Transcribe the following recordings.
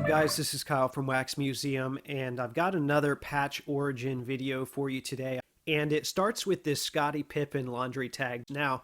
guys? This is Kyle from Wax Museum, and I've got another patch origin video for you today. And it starts with this Scottie Pippen laundry tag. Now,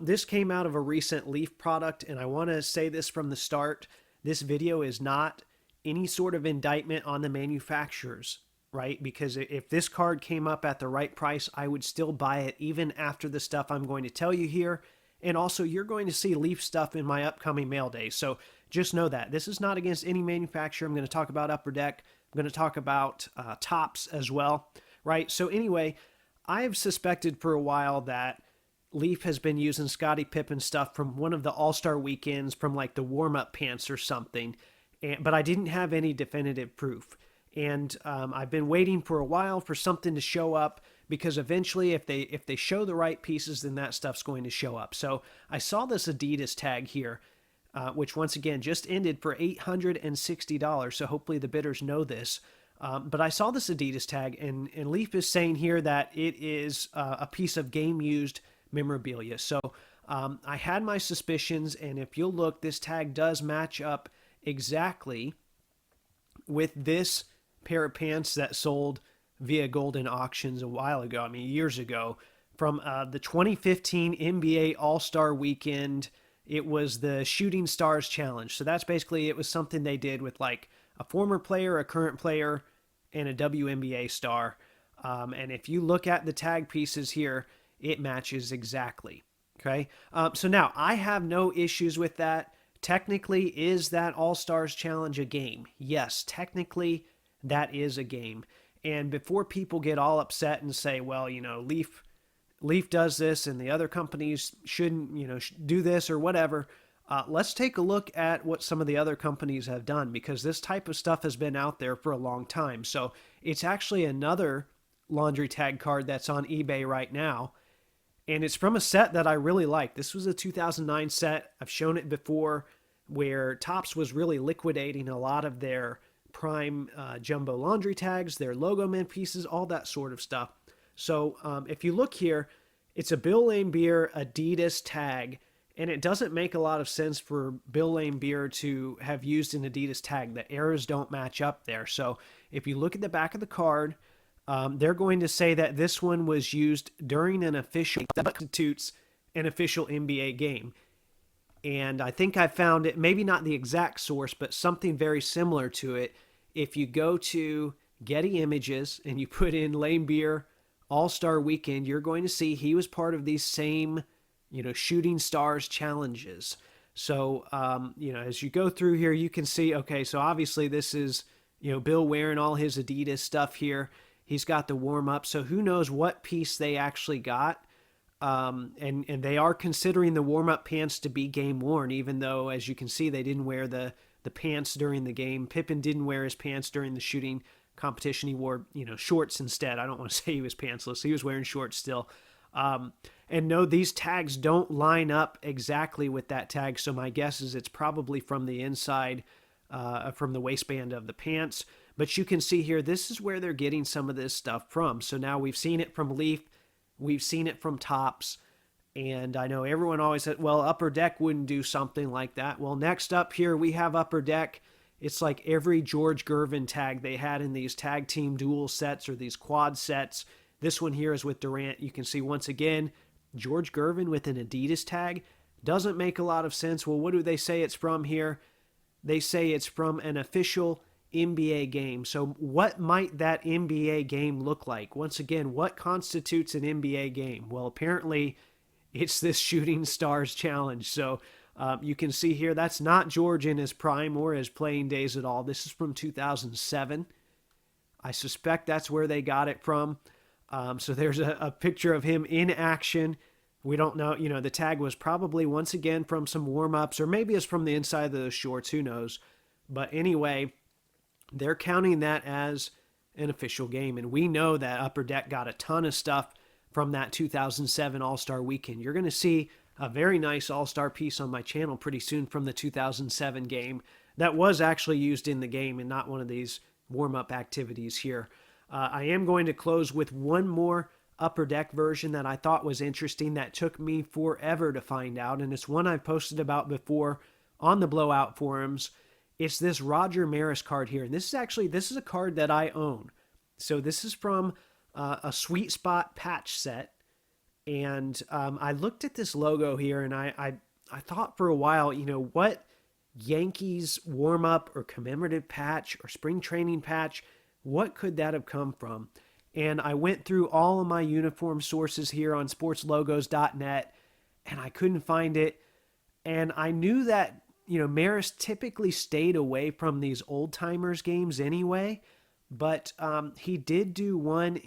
this came out of a recent Leaf product, and I want to say this from the start. This video is not any sort of indictment on the manufacturers, right? Because if this card came up at the right price, I would still buy it even after the stuff I'm going to tell you here. And also, you're going to see Leaf stuff in my upcoming mail days. So just know that. This is not against any manufacturer. I'm going to talk about Upper Deck. I'm going to talk about Topps as well, right? So anyway, I've suspected for a while that Leaf has been using Scottie Pippen stuff from one of the All-Star weekends from like the warm-up pants or something, but I didn't have any definitive proof. And I've been waiting for a while for something to show up, because eventually if they show the right pieces, then that stuff's going to show up. So I saw this Adidas tag here, which once again just ended for $860. So hopefully the bidders know this. But I saw this Adidas tag, and Leaf is saying here that it is a piece of game-used memorabilia. So I had my suspicions, and if you'll look, this tag does match up exactly with this pair of pants that sold via Golden Auctions a while ago, years ago, from the 2015 NBA All-Star Weekend. It was the Shooting Stars Challenge. So that's basically, it was something they did with like a former player, a current player, and a WNBA star. And if you look at the tag pieces here, it matches exactly. Okay. So now I have no issues with that. Technically, is that All-Stars Challenge a game? Yes, technically that is a game. And before people get all upset and say, well, Leaf does this and the other companies shouldn't, do this or whatever, let's take a look at what some of the other companies have done, because this type of stuff has been out there for a long time. So it's actually another laundry tag card that's on eBay right now, and it's from a set that I really like. This was a 2009 set. I've shown it before, where Topps was really liquidating a lot of their prime jumbo laundry tags, their logo mint pieces, all that sort of stuff. So if you look here, it's a Bill Laimbeer Adidas tag, and it doesn't make a lot of sense for Bill Laimbeer to have used an Adidas tag. The errors don't match up there. So if you look at the back of the card, they're going to say that this one was used during an official, that constitutes an official NBA game. And I think I found it, maybe not the exact source, but something very similar to it. If you go to Getty Images and you put in Laimbeer All-Star Weekend, you're going to see he was part of these same, Shooting Stars challenges. So, as you go through here, you can see, okay, so obviously this is, Bill wearing all his Adidas stuff here. He's got the warm-up, so who knows what piece they actually got. And they are considering the warm-up pants to be game-worn, even though, as you can see, they didn't wear the pants during the game. Pippen didn't wear his pants during the shooting competition. He wore, shorts instead. I don't want to say he was pantsless. He was wearing shorts still. And no, these tags don't line up exactly with that tag, so my guess is it's probably from the inside, from the waistband of the pants. But you can see here, this is where they're getting some of this stuff from. So now we've seen it from Leaf. We've seen it from Topps, and I know everyone always said, well, Upper Deck wouldn't do something like that. Well, next up here, we have Upper Deck. It's like every George Gervin tag they had in these tag team dual sets or these quad sets. This one here is with Durant. You can see once again, George Gervin with an Adidas tag. Doesn't make a lot of sense. Well, what do they say it's from here? They say it's from an official NBA game. So what might that NBA game look like? Once again, what constitutes an NBA game? Well, apparently it's this Shooting Stars Challenge. So you can see here, that's not George in his prime or his playing days at all. This is from 2007. I suspect that's where they got it from. So there's a picture of him in action. We don't know, the tag was probably once again from some warm-ups, or maybe it's from the inside of those shorts, who knows. But anyway, they're counting that as an official game. And we know that Upper Deck got a ton of stuff from that 2007 All-Star Weekend. You're going to see a very nice All-Star piece on my channel pretty soon from the 2007 game that was actually used in the game and not one of these warm-up activities here. I am going to close with one more Upper Deck version that I thought was interesting that took me forever to find out, and it's one I've posted about before on the Blowout forums. It's this Roger Maris card here. And this is a card that I own. So this is from a Sweet Spot patch set. And I looked at this logo here, and I thought for a while, what Yankees warm-up or commemorative patch or spring training patch, what could that have come from? And I went through all of my uniform sources here on sportslogos.net, and I couldn't find it. And I knew that, Maris typically stayed away from these old-timers games anyway, but he did do one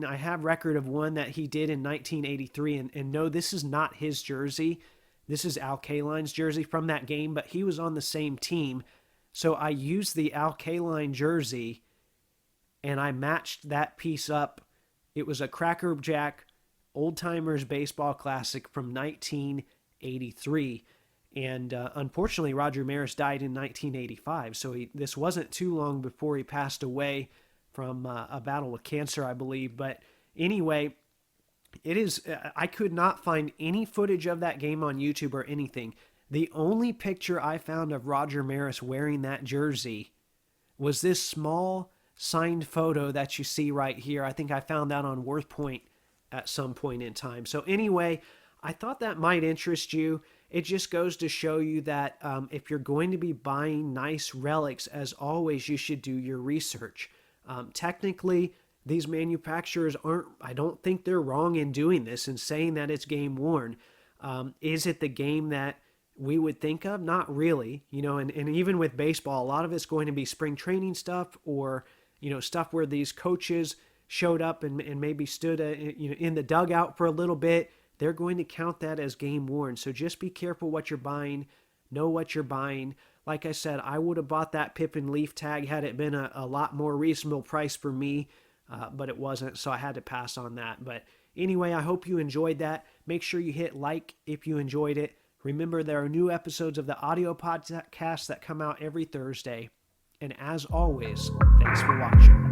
I have record of one that he did in 1983, and no, this is not his jersey. This is Al Kaline's jersey from that game, but he was on the same team. So I used the Al Kaline jersey, and I matched that piece up. It was a Cracker Jack Old Timers Baseball Classic from 1983. And unfortunately, Roger Maris died in 1985. So this wasn't too long before he passed away from a battle with cancer, I believe. But anyway, I could not find any footage of that game on YouTube or anything. The only picture I found of Roger Maris wearing that jersey was this small signed photo that you see right here. I think I found that on Worth Point at some point in time. So anyway, I thought that might interest you. It just goes to show you that if you're going to be buying nice relics, as always, you should do your research. Technically, these manufacturers I don't think they're wrong in doing this and saying that it's game worn. Is it the game that we would think of? Not really. And even with baseball, a lot of it's going to be spring training stuff or, stuff where these coaches showed up and maybe stood in the dugout for a little bit. They're going to count that as game worn. So just be careful what you're buying. Know what you're buying. Like I said, I would have bought that Pippin leaf tag had it been a lot more reasonable price for me, but it wasn't, so I had to pass on that. But anyway, I hope you enjoyed that. Make sure you hit like if you enjoyed it. Remember, there are new episodes of the audio podcast that come out every Thursday. And as always, thanks for watching.